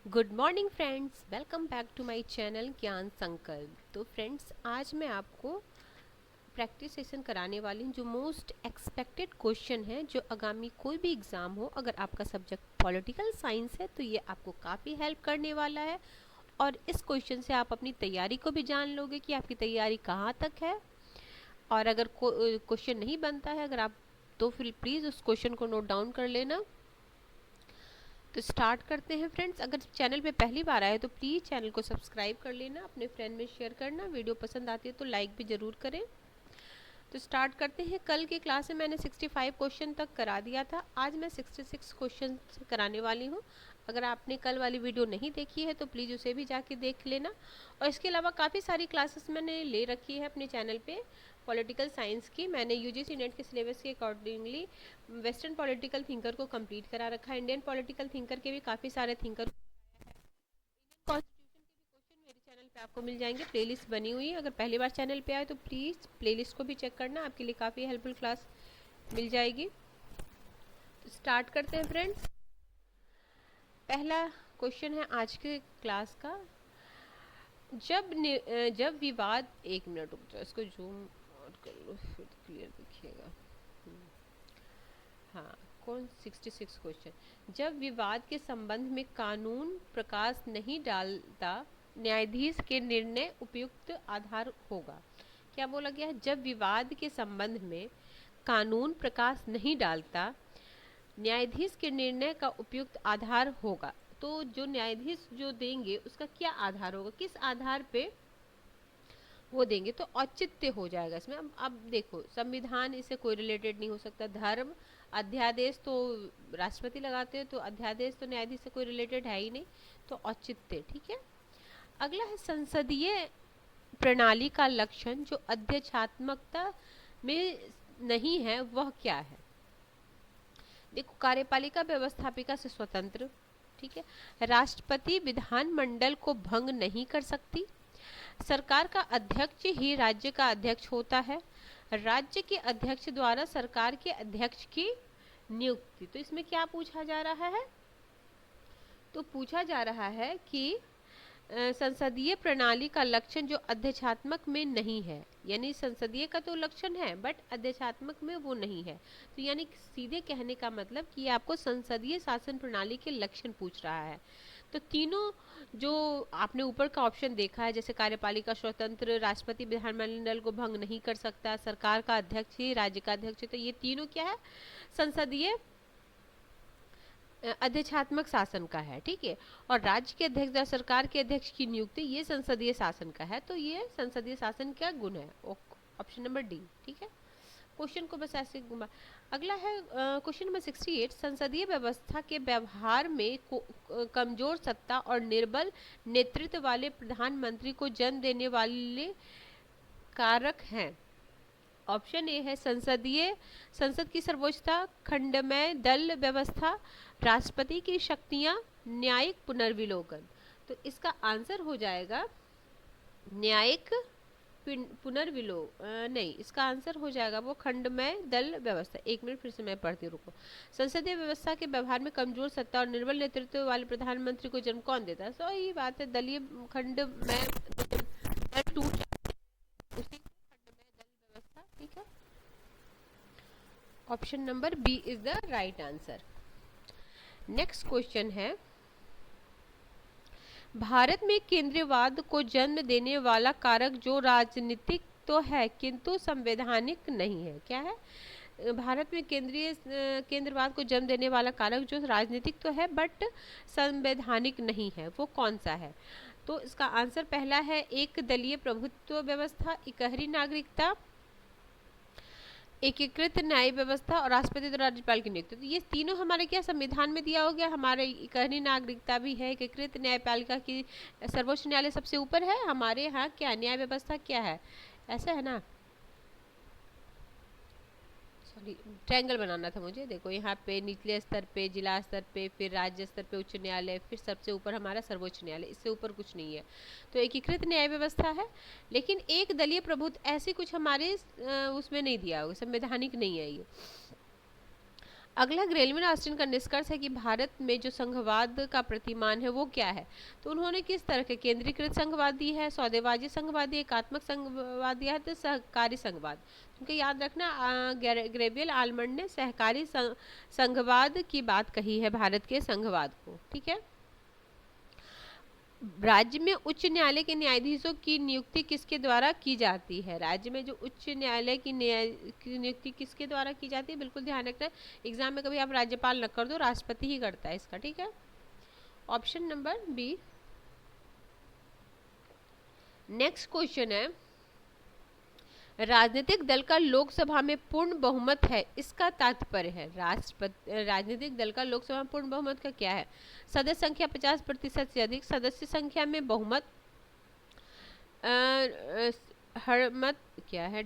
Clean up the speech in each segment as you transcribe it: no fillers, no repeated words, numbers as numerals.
Good morning friends, welcome back to my channel Gyan Sankalp. तो friends, आज मैं आपको प्रैक्टिस सेशन कराने वाली हूँ जो मोस्ट एक्सपेक्टेड क्वेश्चन है, जो आगामी कोई भी एग्ज़ाम हो, अगर आपका सब्जेक्ट पॉलिटिकल साइंस है तो ये आपको काफ़ी हेल्प करने वाला है। और इस क्वेश्चन से आप अपनी तैयारी को भी जान लोगे कि आपकी तैयारी कहाँ तक है। और अगर क्वेश्चन नहीं बनता है अगर आप, तो फिर प्लीज़ उस क्वेश्चन को नोट डाउन कर लेना। तो स्टार्ट करते हैं फ्रेंड्स। अगर चैनल पे पहली बार आए तो प्लीज़ चैनल को सब्सक्राइब कर लेना, अपने फ्रेंड में शेयर करना, वीडियो पसंद आती है तो लाइक भी ज़रूर करें। तो स्टार्ट करते हैं। कल की क्लास में मैंने 65 क्वेश्चन तक करा दिया था, आज मैं 66 क्वेश्चन कराने वाली हूँ। अगर आपने कल वाली वीडियो नहीं देखी है तो प्लीज़ उसे भी जाके देख लेना। और इसके अलावा काफ़ी सारी क्लासेस मैंने ले रखी है अपने चैनल पे पॉलिटिकल साइंस की। मैंने यूजीसी नेट के सिलेबस के अकॉर्डिंगली वेस्टर्न पॉलिटिकल थिंकर को कंप्लीट करा रखा है। इंडियन पॉलिटिकल थिंकर के भी काफ़ी सारे थिंकर, कॉन्स्टिट्यूशन के भी क्वेश्चन मेरे चैनल पे आपको मिल जाएंगे, प्लेलिस्ट बनी हुई है। अगर पहली बार चैनल पे आए तो प्लीज़ प्लेलिस्ट को भी चेक करना, आपके लिए काफ़ी हेल्पफुल क्लास मिल जाएगी। तो स्टार्ट करते हैं फ्रेंड्स। पहला क्वेश्चन है आज के क्लास का। जब विवाद, एक मिनट रुक जाओ, इसको जूम आउट कर लो फिर क्लियर दिखिएगा। हाँ, कौन 66 क्वेश्चन। जब विवाद के संबंध में कानून प्रकाश नहीं डालता, न्यायाधीश के निर्णय उपयुक्त आधार होगा। क्या बोला गया है? जब विवाद के संबंध में कानून प्रकाश नहीं डालता, न्यायाधीश के निर्णय का उपयुक्त आधार होगा। तो जो न्यायाधीश जो देंगे उसका क्या आधार होगा, किस आधार पे वो देंगे, तो औचित्य हो जाएगा इसमें। अब देखो, संविधान इससे कोई रिलेटेड नहीं हो सकता। धर्म, अध्यादेश तो राष्ट्रपति लगाते हैं, तो अध्यादेश तो न्यायाधीश से कोई रिलेटेड है ही नहीं, तो औचित्य। ठीक है। अगला है संसदीय प्रणाली का लक्षण जो अध्यक्षात्मकता में नहीं है, वह क्या है? देखो, कार्यपालिका व्यवस्थापिका से स्वतंत्र। ठीक है। राष्ट्रपति विधानमंडल को भंग नहीं कर सकती। सरकार का अध्यक्ष ही राज्य का अध्यक्ष होता है। राज्य के अध्यक्ष द्वारा सरकार के अध्यक्ष की नियुक्ति। तो इसमें क्या पूछा जा रहा है? तो पूछा जा रहा है कि संसदीय प्रणाली का लक्षण जो अध्यक्षात्मक में नहीं है, यानी संसदीय का तो लक्षण है बट अध्यक्षात्मक में वो नहीं है। तो यानी सीधे कहने का मतलब कि ये आपको संसदीय शासन प्रणाली के लक्षण पूछ रहा है। तो तीनों जो आपने ऊपर का ऑप्शन देखा है, जैसे कार्यपालिका स्वतंत्र, राष्ट्रपति विधानमंडल को भंग नहीं कर सकता, सरकार का अध्यक्ष ही राज्य का अध्यक्ष है, तो ये तीनों क्या है? संसदीय अध्यक्षात्मक शासन का है। ठीक है। और राज्य के अध्यक्ष या सरकार के अध्यक्ष की नियुक्ति ये संसदीय शासन का है, तो ये संसदीय शासन का गुण है, ऑप्शन नंबर डी। ठीक है। क्वेश्चन को बस ऐसे घुमा। अगला है क्वेश्चन नंबर 68। संसदीय व्यवस्था के व्यवहार में कमजोर सत्ता और निर्बल नेतृत्व वाले प्रधानमंत्री को जन्म देने वाले कारक हैं। ऑप्शन ए है संसद की सर्वोच्चता, खंडमय दल व्यवस्था, राष्ट्रपति की शक्तियां, न्यायिक पुनर्विलोकन। तो इसका आंसर हो जाएगा न्यायिक नहीं, इसका आंसर हो जाएगा वो खंडमय दल व्यवस्था। एक मिनट फिर से मैं पढ़ती हूँ, रुको। संसदीय व्यवस्था के व्यवहार में कमजोर सत्ता और निर्बल नेतृत्व वाले प्रधानमंत्री को जन्म कौन देता है? सही बात है, दलीय खंडमय दल टूट जाते हैं, उसी को खंडमय दल व्यवस्था। ठीक है। Option number B is the right answer. Next question है, भारत में केंद्रीयवाद को जन्म देने वाला कारक जो राजनीतिक तो है किंतु संवैधानिक नहीं है, क्या है? भारत में केंद्रवाद को जन्म देने वाला कारक जो राजनीतिक तो है बट संवैधानिक नहीं है, वो कौन सा है? तो इसका आंसर पहला है एक दलीय प्रभुत्व व्यवस्था, इकहरी नागरिकता, एकीकृत न्याय व्यवस्था और राष्ट्रपति द्वारा राज्यपाल की नियुक्ति। तो ये तीनों हमारे क्या संविधान में दिया हो गया। हमारे इकहरी नागरिकता भी है, एकीकृत न्यायपालिका की, सर्वोच्च न्यायालय सबसे ऊपर है, हमारे यहाँ क्या न्याय व्यवस्था क्या है, ऐसा है ना। सॉरी, ट्रायंगल बनाना था मुझे। देखो यहाँ पे निचले स्तर पे जिला स्तर पे, फिर राज्य स्तर पे उच्च न्यायालय, फिर सबसे ऊपर हमारा सर्वोच्च न्यायालय, इससे ऊपर कुछ नहीं है। तो एकीकृत न्याय व्यवस्था है, लेकिन एक दलीय प्रभुत्व ऐसी कुछ हमारे उसमें नहीं दिया होगा, संवैधानिक नहीं है ये। अगला ग्रेलविन ऑस्टिन का निष्कर्ष है कि भारत में जो संघवाद का प्रतिमान है वो क्या है। तो उन्होंने किस तरह के केंद्रीकृत संघवाद दी है, सौदेबाजी संघवाद दिया, एकात्मक संघवाद दिया है, तो सहकारी संघवाद। क्योंकि याद रखना ग्रेबियल आलमंड ने सहकारी संघवाद की बात कही है भारत के संघवाद को। ठीक है, राज्य में उच्च न्यायालय के न्यायाधीशों की नियुक्ति किसके द्वारा की जाती है। राज्य में जो उच्च न्यायालय की नियुक्ति किसके द्वारा की जाती है, बिल्कुल ध्यान रखना, एग्जाम में कभी आप राज्यपाल न कर दो, राष्ट्रपति ही करता है इसका। ठीक है, option number B. Next question है, राजनीतिक दल का लोकसभा में पूर्ण बहुमत है, इसका तात्पर्य है। राजनीतिक दल का लोकसभा में पूर्ण बहुमत का क्या है, सदस्य संख्या 50% से अधिक, सदस्य संख्या में बहुमत, हरमत क्या है,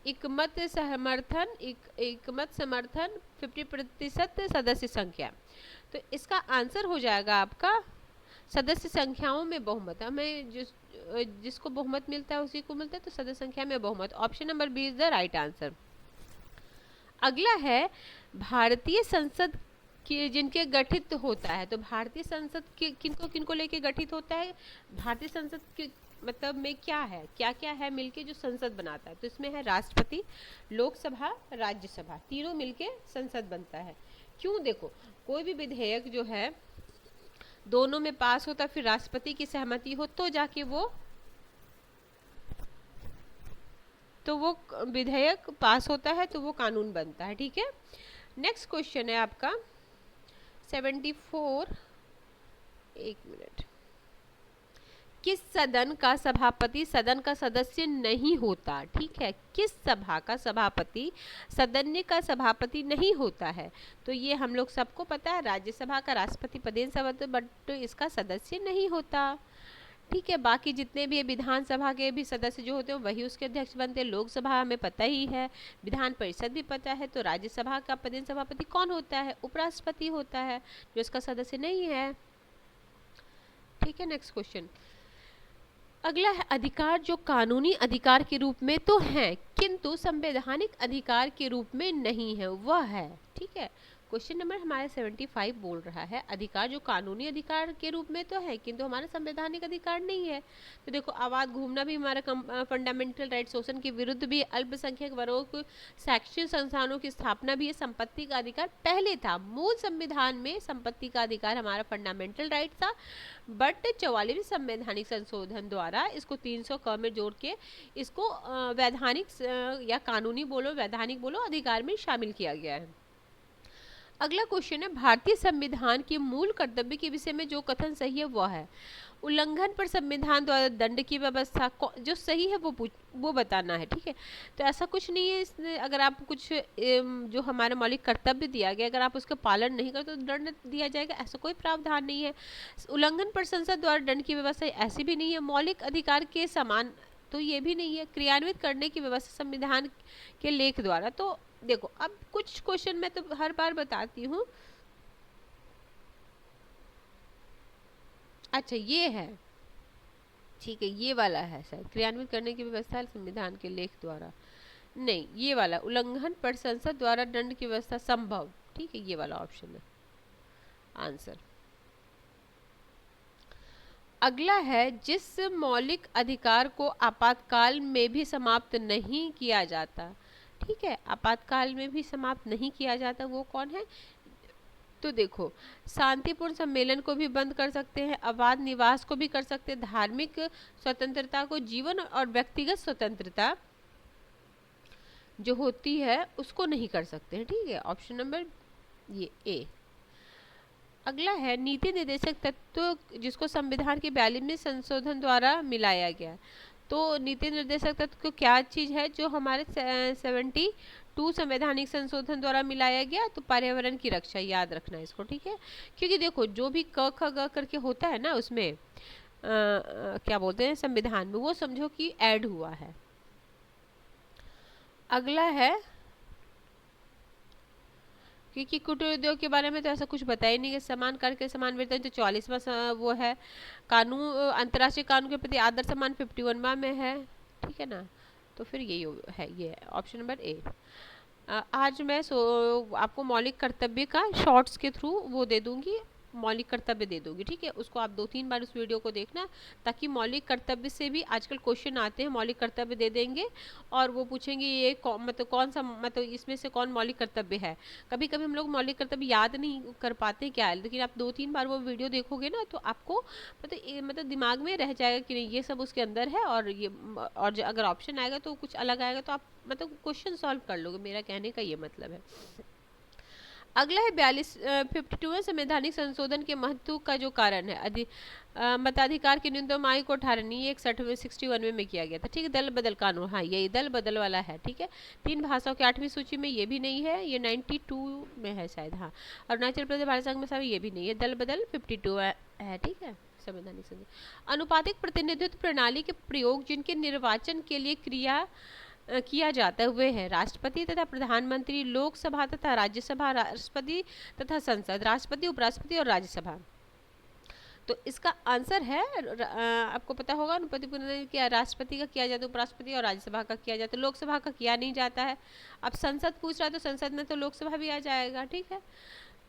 एकमत समर्थन, एकमत समर्थन, 50% सदस्य संख्या। तो इसका आंसर हो जाएगा आपका सदस्य संख्याओं में बहुमत। हमें जिसको बहुमत मिलता है उसी को मिलता है, तो सदस्य संख्या में बहुमत। Option number B is the right answer. अगला है, भारतीय संसद जिनके गठित होता है, तो भारतीय संसद किनको किनको लेके गठित होता है, भारतीय संसद के मतलब में क्या है, क्या क्या है मिलके जो संसद बनाता है। तो इसमें है राष्ट्रपति, लोकसभा, राज्यसभा, तीनों मिलके संसद बनता है। क्यों, देखो कोई भी विधेयक जो है दोनों में पास होता, फिर राष्ट्रपति की सहमति हो तो जाके वो विधेयक पास होता है, तो वो कानून बनता है। ठीक है, नेक्स्ट क्वेश्चन है आपका 74, एक मिनट। किस सदन का सभापति सदन का सदस्य नहीं होता। ठीक है, किस सभा का सभापति सदन का सभापति नहीं होता है। तो ये हम लोग सबको पता है, राज्यसभा का राष्ट्रपति पदेन सदस्य, बट इसका सदस्य नहीं होता। ठीक है, बाकी जितने भी विधानसभा के भी सदस्य जो होते हैं वही उसके अध्यक्ष बनते हैं। लोकसभा हमें पता ही है, विधान परिषद भी पता है। तो राज्यसभा का पदेन सभापति कौन होता है, उपराष्ट्रपति होता है, जो इसका सदस्य नहीं है। ठीक है, नेक्स्ट क्वेश्चन। अगला है, अधिकार जो कानूनी अधिकार के रूप में तो है किंतु संवैधानिक अधिकार के रूप में नहीं है, वह है। ठीक है, क्वेश्चन नंबर हमारे 75 बोल रहा है, अधिकार जो कानूनी अधिकार के रूप में तो है किंतु हमारा संवैधानिक अधिकार नहीं है। तो देखो, आवाज घूमना भी हमारा फंडामेंटल राइट, शोषण के विरुद्ध भी, अल्पसंख्यक वर्गों को शैक्षणिक संस्थानों की स्थापना भी, संपत्ति का अधिकार पहले था। मूल संविधान में संपत्ति का अधिकार हमारा फंडामेंटल राइट था, बट 44वें संवैधानिक संशोधन द्वारा इसको 300 क में जोड़ के इसको वैधानिक या कानूनी बोलो, वैधानिक बोलो, अधिकार में शामिल किया गया है। अगला क्वेश्चन है, भारतीय संविधान के मूल कर्तव्य के विषय में जो कथन सही है वह है। उल्लंघन पर संविधान द्वारा दंड की व्यवस्था जो सही है वो बताना है। ठीक है, तो ऐसा कुछ नहीं है इसमें, अगर आप कुछ जो हमारा मौलिक कर्तव्य दिया गया अगर आप उसका पालन नहीं करते तो दंड दिया जाएगा, ऐसा कोई प्रावधान नहीं है। उल्लंघन पर संसद द्वारा दंड की व्यवस्था ऐसी भी नहीं है। मौलिक अधिकार के समान तो ये भी नहीं है। क्रियान्वित करने की व्यवस्था संविधान के लेख द्वारा। तो देखो, अब कुछ क्वेश्चन मैं तो हर बार बताती हूँ। अच्छा, ये है, ठीक है, ये वाला है शायद, क्रियान्वित करने की व्यवस्था संविधान के लेख द्वारा, नहीं, ये वाला उल्लंघन पर संसद द्वारा दंड की व्यवस्था संभव। ठीक है, ये वाला ऑप्शन है आंसर। अगला है, जिस मौलिक अधिकार को आपातकाल में भी समाप्त नहीं किया जाता। ठीक है, आपातकाल में भी समाप्त नहीं किया जाता, वो कौन है। तो देखो, शांतिपूर्ण सम्मेलन को भी बंद कर सकते हैं, अबाध निवास को भी कर सकते हैं, धार्मिक स्वतंत्रता को, जीवन और व्यक्तिगत स्वतंत्रता जो होती है उसको नहीं कर सकते हैं। ठीक है, ऑप्शन नंबर ये ए। अगला है, नीति निर्देशक तत्व जिसको संविधान के 42वें संशोधन द्वारा मिलाया गया। तो नीति निर्देशक तत्व को क्या चीज है जो हमारे 72 संवैधानिक संशोधन द्वारा मिलाया गया। तो पर्यावरण की रक्षा, याद रखना इसको। ठीक है, क्योंकि देखो जो भी क ख ग करके होता है ना उसमें क्या बोलते हैं संविधान में, वो समझो कि ऐड हुआ है। अगला है, क्योंकि कुटीर उद्योग के बारे में तो ऐसा कुछ बताया नहीं है। समान कर के समान वेतन, तो 44वां वो है। कानून, अंतर्राष्ट्रीय कानून के प्रति आदर सम्मान 51वां में है। ठीक है ना, तो फिर यही है, ये ऑप्शन नंबर ए। आज मैं आपको मौलिक कर्तव्य का शॉर्ट्स के थ्रू वो दे दूंगी, मौलिक कर्तव्य दे दूंगी, ठीक है। उसको आप 2-3 बार उस वीडियो को देखना, ताकि मौलिक कर्तव्य से भी आजकल क्वेश्चन आते हैं, मौलिक कर्तव्य दे देंगे और वो पूछेंगे ये मतलब कौन सा, मतलब इसमें से कौन मौलिक कर्तव्य है। कभी कभी हम लोग मौलिक कर्तव्य याद नहीं कर पाते क्या है, लेकिन आप 2-3 बार वो वीडियो देखोगे ना, तो आपको मतलब दिमाग में रह जाएगा कि नहीं ये सब उसके अंदर है, और ये और अगर ऑप्शन आएगा तो कुछ अलग आएगा तो आप मतलब क्वेश्चन सॉल्व कर लोगे, मेरा कहने का ये मतलब है। अगला है 52वें संवैधानिक संशोधन के महत्व का जो कारण है, मताधिकार की न्यूनतम आयु को 18 नहीं, ये 61वें में किया गया था, ठीक है। दल बदल कानून, हाँ यही दल बदल वाला है, ठीक है। 3 भाषाओं की 8वीं सूची में ये भी नहीं है, ये 92 में है शायद, हाँ। अरुणाचल प्रदेश भारत संघ में सब ये भी नहीं है, दल बदल 52 है, ठीक है। संवैधानिक संशोधन अनुपातिक प्रतिनिधित्व प्रणाली के प्रयोग जिनके निर्वाचन के लिए किया जाता है वे है राष्ट्रपति तथा प्रधानमंत्री, लोकसभा तथा राज्यसभा, राष्ट्रपति तथा संसद, राष्ट्रपति, उपराष्ट्रपति और राज्यसभा। तो इसका आंसर है आपको पता होगा, अनुपातिक क्या राष्ट्रपति का किया जाता है, उपराष्ट्रपति और राज्यसभा का किया जाता है, लोकसभा का किया नहीं जाता है। अब संसद पूछ रहा है तो संसद में तो लोकसभा भी आ जाएगा, ठीक है।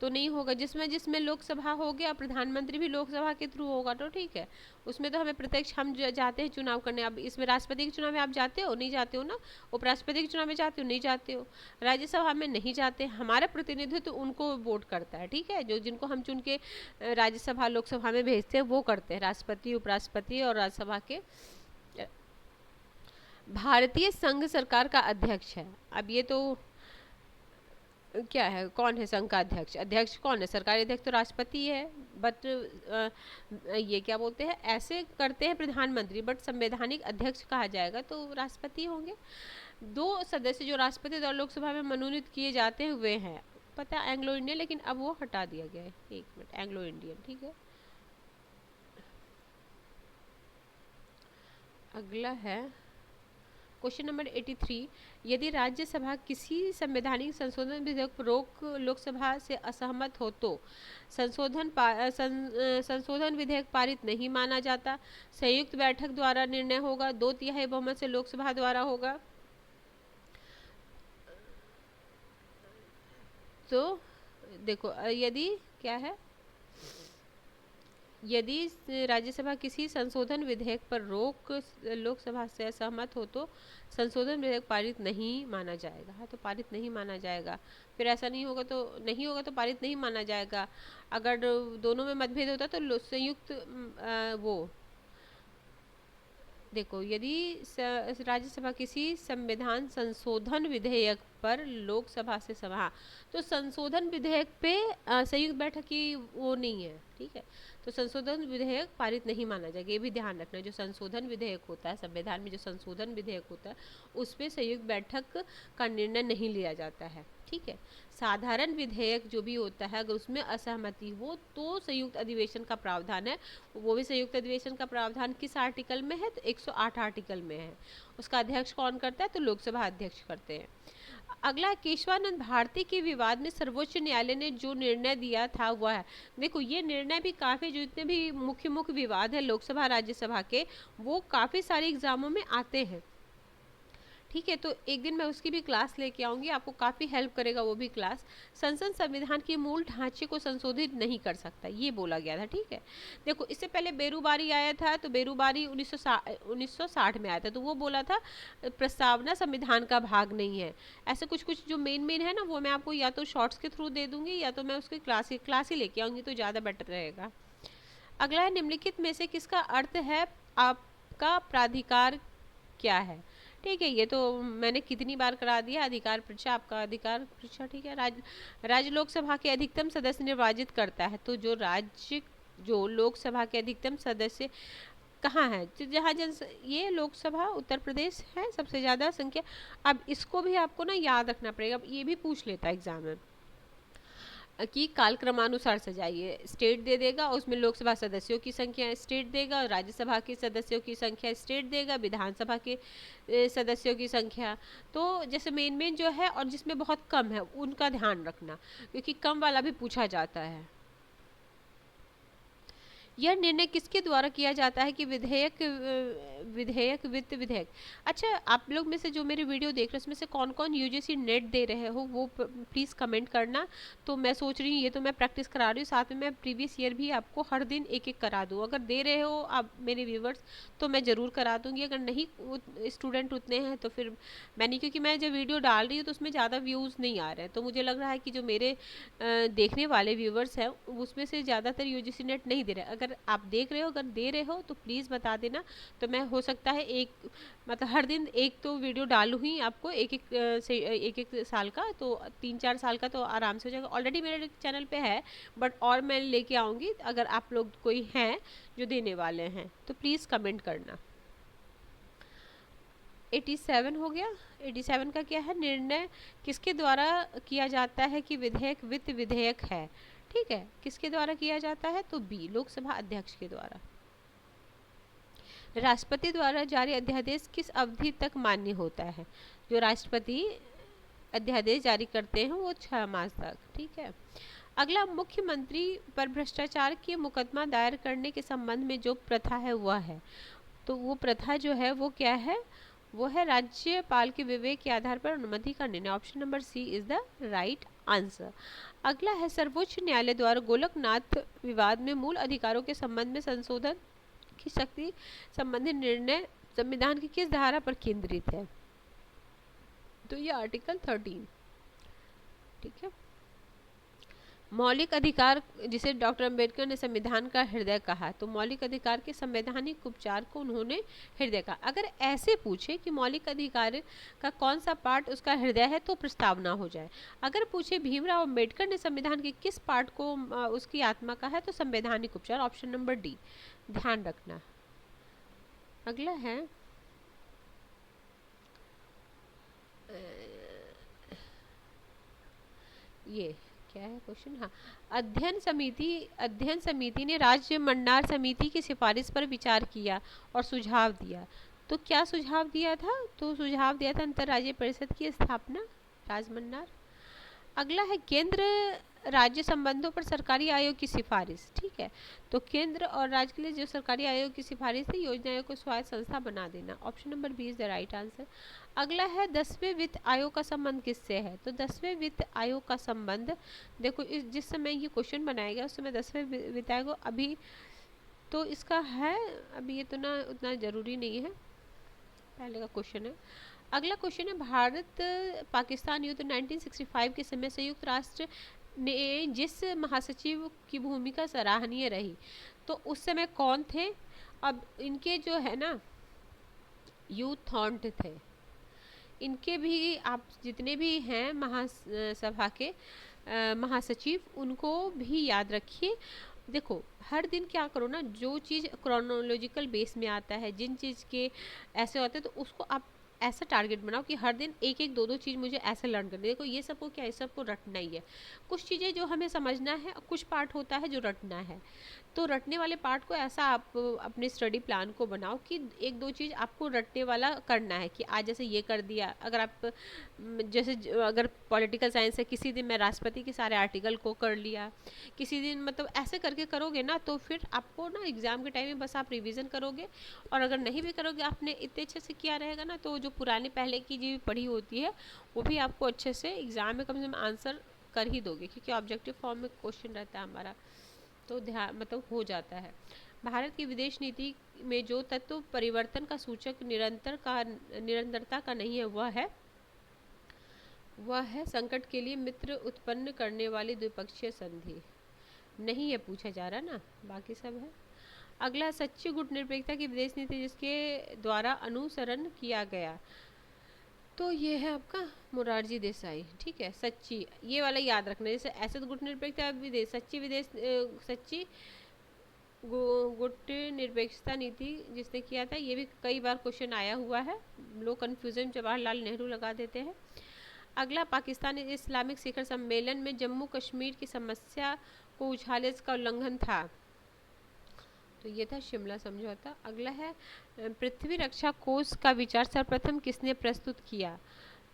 तो नहीं होगा, जिसमें लोकसभा हो गया, प्रधानमंत्री भी लोकसभा के थ्रू होगा तो ठीक है। उसमें तो हमें प्रत्यक्ष हम जाते हैं चुनाव करने। अब इसमें राष्ट्रपति के चुनाव में आप जाते हो, नहीं जाते हो ना। उपराष्ट्रपति के चुनाव में जाते हो, नहीं जाते हो। राज्यसभा में नहीं जाते, हमारा प्रतिनिधित्व तो उनको वोट करता है, ठीक है। जो जिनको हम चुन के राज्यसभा लोकसभा में भेजते हैं वो करते हैं, राष्ट्रपति, उपराष्ट्रपति और राज्यसभा के। भारतीय संघ सरकार का अध्यक्ष है। अब ये तो क्या है, कौन है संघ का अध्यक्ष? अध्यक्ष कौन है? सरकारी अध्यक्ष तो राष्ट्रपति है, बट ये क्या बोलते हैं, ऐसे करते हैं प्रधानमंत्री, बट संवैधानिक अध्यक्ष कहा जाएगा तो राष्ट्रपति होंगे। 2 सदस्य जो राष्ट्रपति द्वारा लोकसभा में मनोनीत किए जाते हैं वे हैं, पता है एंग्लो इंडियन, लेकिन अब वो हटा दिया गया है, 1 मिनट, एंग्लो इंडियन, ठीक है। अगला है क्वेश्चन नंबर 83, यदि राज्यसभा किसी संवैधानिक संशोधन विधेयक पर रोक लोकसभा से असहमत हो तो संशोधन विधेयक पारित नहीं माना जाता, संयुक्त बैठक द्वारा निर्णय होगा, 2/3 बहुमत से लोकसभा द्वारा होगा। तो देखो, यदि क्या है, यदि राज्यसभा किसी संशोधन विधेयक पर रोक लोकसभा से असहमत हो तो संशोधन विधेयक पारित नहीं माना जाएगा। हाँ, तो पारित नहीं माना जाएगा, फिर ऐसा नहीं होगा तो पारित नहीं माना जाएगा। अगर दोनों में मतभेद होता तो संयुक्त वो देखो, यदि राज्यसभा किसी संविधान संशोधन विधेयक पर लोकसभा से सभा, तो संशोधन विधेयक पे संयुक्त बैठक की वो नहीं है, ठीक है। तो संशोधन विधेयक पारित नहीं माना जाएगा, ये भी ध्यान रखना। जो संशोधन विधेयक होता है, संविधान में जो संशोधन विधेयक होता है, उस पर संयुक्त बैठक का निर्णय नहीं लिया जाता है, ठीक है। साधारण विधेयक जो भी होता है, अगर उसमें असहमति हो तो संयुक्त अधिवेशन का प्रावधान है। वो भी संयुक्त अधिवेशन का प्रावधान किस आर्टिकल में है? तो 108 आर्टिकल में है। उसका अध्यक्ष कौन करता है? तो लोकसभा अध्यक्ष करते हैं। अगला, केशवानंद भारती के विवाद में सर्वोच्च न्यायालय ने जो निर्णय दिया था वह है, देखो ये निर्णय भी काफ़ी, जो इतने भी मुख्य विवाद है लोकसभा राज्यसभा के, वो काफ़ी सारे एग्जामों में आते हैं, ठीक है। तो एक दिन मैं उसकी भी क्लास लेके आऊँगी, आपको काफ़ी हेल्प करेगा वो भी क्लास। संसद संविधान के मूल ढांचे को संशोधित नहीं कर सकता, ये बोला गया था, ठीक है। देखो, इससे पहले बेरूबारी आया था, तो बेरूबारी 1960 में आया था, तो वो बोला था प्रस्तावना संविधान का भाग नहीं है। ऐसे कुछ जो मेन है ना, वो मैं आपको या तो शॉर्ट्स के थ्रू दे दूंगी, या तो मैं उसकी क्लास ही लेके आऊँगी, तो ज़्यादा बेटर रहेगा। अगला है, निम्नलिखित में से किसका अर्थ है आपका प्राधिकार क्या है? ठीक है, ये तो मैंने कितनी बार करा दिया। अधिकार परीक्षा, आपका अधिकार परीक्षा, ठीक है। राज्य लोकसभा के अधिकतम सदस्य निर्वाचित करता है, तो जो लोकसभा के अधिकतम सदस्य कहाँ है? जहाँ ये लोकसभा उत्तर प्रदेश है सबसे ज़्यादा संख्या। अब इसको भी आपको ना याद रखना पड़ेगा, अब ये भी पूछ लेता है एग्जाम में कि कालक्रमानुसार सजाइए। स्टेट दे देगा, उसमें लोकसभा सदस्यों की संख्या स्टेट देगा, राज्यसभा के सदस्यों की संख्या स्टेट देगा, विधानसभा के सदस्यों की संख्या। तो जैसे मेन जो है और जिसमें बहुत कम है उनका ध्यान रखना, क्योंकि कम वाला भी पूछा जाता है। यह निर्णय किसके द्वारा किया जाता है कि विधेयक वित्त विधेयक। अच्छा, आप लोग में से जो मेरे वीडियो देख रहे हैं उसमें से कौन कौन यूजीसी नेट दे रहे हो वो प्लीज़ कमेंट करना। तो मैं सोच रही हूँ ये तो मैं प्रैक्टिस करा रही हूँ, साथ में मैं प्रीवियस ईयर भी आपको हर दिन एक एक करा दूँ। अगर दे रहे हो आप मेरे व्यूवर्स तो मैं ज़रूर करा दूँगी, अगर नहीं स्टूडेंट उतने हैं तो फिर मैंने, क्योंकि मैं जब वीडियो डाल रही हूँ तो उसमें ज़्यादा व्यूज़ नहीं आ रहे हैं, तो मुझे लग रहा है कि जो मेरे देखने वाले व्यूवर्स हैं उसमें से ज़्यादातर यूजीसी नेट नहीं दे रहे। अगर आप देख रहे हो, अगर दे रहे हो तो प्लीज़ बता देना, तो मैं हो सकता है मतलब हर दिन एक तो वीडियो डालूँ ही आपको एक एक साल का, तो 3-4 साल का तो आराम से हो जाएगा। ऑलरेडी मेरे चैनल पे है, बट और मैं लेके आऊँगी। अगर आप लोग कोई हैं जो देने वाले हैं तो प्लीज़ कमेंट करना। 87 हो गया। 87 का क्या है, निर्णय किसके द्वारा किया जाता है कि विधेयक वित्त विधेयक है। ठीक है, किसके द्वारा किया जाता है, तो बी, लोकसभा अध्यक्ष के द्वारा। राष्ट्रपति द्वारा जारी अध्यादेश किस अवधि तक मान्य होता है। जो राष्ट्रपति अध्यादेश जारी करते हैं वो 6 मास तक। ठीक है, अगला, मुख्यमंत्री पर भ्रष्टाचार के मुकदमा दायर करने के संबंध में जो प्रथा है वह है, तो वो प्रथा जो है वो क्या है, वो है राज्यपाल के विवेक के आधार पर अनुमति का निर्णय। Option number C is the right answer. अगला है, सर्वोच्च न्यायालय द्वारा गोलकनाथ विवाद में मूल अधिकारों के संबंध में संशोधन की शक्ति संबंधी निर्णय संविधान की किस धारा पर केंद्रित है, तो ये आर्टिकल 13। ठीक है, मौलिक अधिकार जिसे डॉक्टर अंबेडकर ने संविधान का हृदय कहा, तो मौलिक अधिकार के संवैधानिक उपचार को उन्होंने हृदय कहा। अगर ऐसे पूछे कि मौलिक अधिकार का कौन सा पार्ट उसका हृदय है तो प्रस्तावना हो जाए। अगर पूछे भीमराव अंबेडकर ने संविधान के किस पार्ट को उसकी आत्मा का है, तो संवैधानिक उपचार। ऑप्शन नंबर डी, ध्यान रखना। अगला है ये क्या है क्वेश्चन, हाँ, अध्ययन समिति ने राज्य मंडार समिति की सिफारिश पर विचार किया और सुझाव दिया। तो क्या सुझाव दिया था, तो सुझाव दिया था अंतर्राज्यीय परिषद की स्थापना, राजमंडार। अगला है, केंद्र राज्य संबंधों पर सरकारी आयोग की सिफारिश। ठीक है, तो केंद्र और राज्य के लिए जो सरकारी आयोग की सिफारिश थी, योजना आयोग को स्वायत्त संस्था बना देना। Option number B is the right answer. अगला है, 10वें वित्त आयोग का संबंध किससे है, तो 10वें वित्त आयोग का संबंध, देखो जिस समय ये क्वेश्चन बनाया गया उस समय 10वें वित्त आयोग अभी तो इसका है, अभी ये तो ना उतना जरूरी नहीं है, पहले का क्वेश्चन है। अगला क्वेश्चन है, भारत पाकिस्तान युद्ध 1965 के समय संयुक्त राष्ट्र ने जिस महासचिव की भूमिका सराहनीय रही, तो उस समय कौन थे। अब इनके जो है ना यूथ थॉन्ट थे, इनके भी आप जितने भी हैं महासभा के महासचिव उनको भी याद रखिए। देखो हर दिन क्या करो ना, जो चीज़ क्रोनोलॉजिकल बेस में आता है, जिन चीज़ के ऐसे होते हैं तो उसको आप ऐसा टारगेट बनाओ कि हर दिन एक एक दो दो चीज़ मुझे ऐसे लर्न करनी है। देखो ये सबको क्या है, सबको रटना ही है। कुछ चीज़ें जो हमें समझना है, कुछ पार्ट होता है जो रटना है, तो रटने वाले पार्ट को ऐसा आप अपने स्टडी प्लान को बनाओ कि एक दो चीज़ आपको रटने वाला करना है कि आज जैसे ये कर दिया। अगर आप जैसे अगर पॉलिटिकल साइंस है, किसी दिन मैं राष्ट्रपति के सारे आर्टिकल को कर लिया, किसी दिन मतलब ऐसे करके करोगे ना तो फिर आपको ना एग्ज़ाम के टाइम में बस आप रिवीजन करोगे। और अगर नहीं भी करोगे, आपने इतने अच्छे से किया रहेगा ना, तो जो पुराने पहले की जो पढ़ी होती है वो भी आपको अच्छे से एग्ज़ाम में कम से कम आंसर कर ही दोगे, क्योंकि ऑब्जेक्टिव फॉर्म में क्वेश्चन रहता है हमारा, तो ध्यान मतलब हो जाता है। भारत की विदेश नीति में जो तत्व परिवर्तन का सूचक निरंतरता का नहीं है, वह है संकट के लिए मित्र उत्पन्न करने वाली द्विपक्षीय संधि। नहीं है पूछा जा रहा ना, बाकी सब है। अगला, सच्ची गुटनिरपेक्षता की विदेश नीति जिसके द्वारा अनुसरण किया गया, तो ये है आपका मोरारजी देसाई। ठीक है, सच्ची ये वाला याद रखना, जैसे ऐसे तो गुटनिरपेक्षता विदेश, सच्ची गुटनिरपेक्षता नीति जिसने किया था, ये भी कई बार क्वेश्चन आया हुआ है, लोग कन्फ्यूजन जवाहरलाल नेहरू लगा देते हैं। अगला, पाकिस्तान इस्लामिक शिखर सम्मेलन में जम्मू कश्मीर की समस्या को उछाले इसका उल्लंघन था, तो ये था शिमला समझौता। अगला है, पृथ्वी रक्षा कोष का विचार सर्वप्रथम किसने प्रस्तुत किया,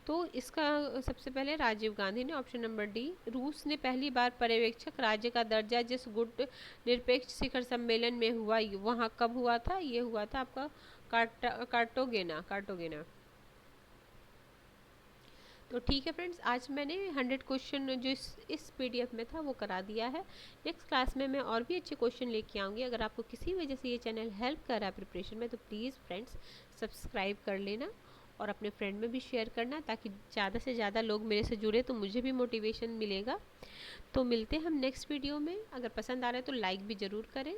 तो इसका सबसे पहले राजीव गांधी ने, ऑप्शन नंबर डी। रूस ने पहली बार पर्यवेक्षक राज्य का दर्जा जिस गुट निरपेक्ष शिखर सम्मेलन में हुआ, वहाँ कब हुआ था? ये हुआ था आपका कार्टोगेना। तो ठीक है फ्रेंड्स, आज मैंने 100 क्वेश्चन जो इस पीडीएफ में था वो करा दिया है। नेक्स्ट क्लास में मैं और भी अच्छे क्वेश्चन लेके आऊँगी। अगर आपको किसी वजह से ये चैनल हेल्प कर रहा है प्रिपरेशन में, तो प्लीज़ फ्रेंड्स सब्सक्राइब कर लेना और अपने फ्रेंड में भी शेयर करना, ताकि ज़्यादा से ज़्यादा लोग मेरे से जुड़े, तो मुझे भी मोटिवेशन मिलेगा। तो मिलते हैं हम नेक्स्ट वीडियो में। अगर पसंद आ रहा है तो लाइक भी ज़रूर करें।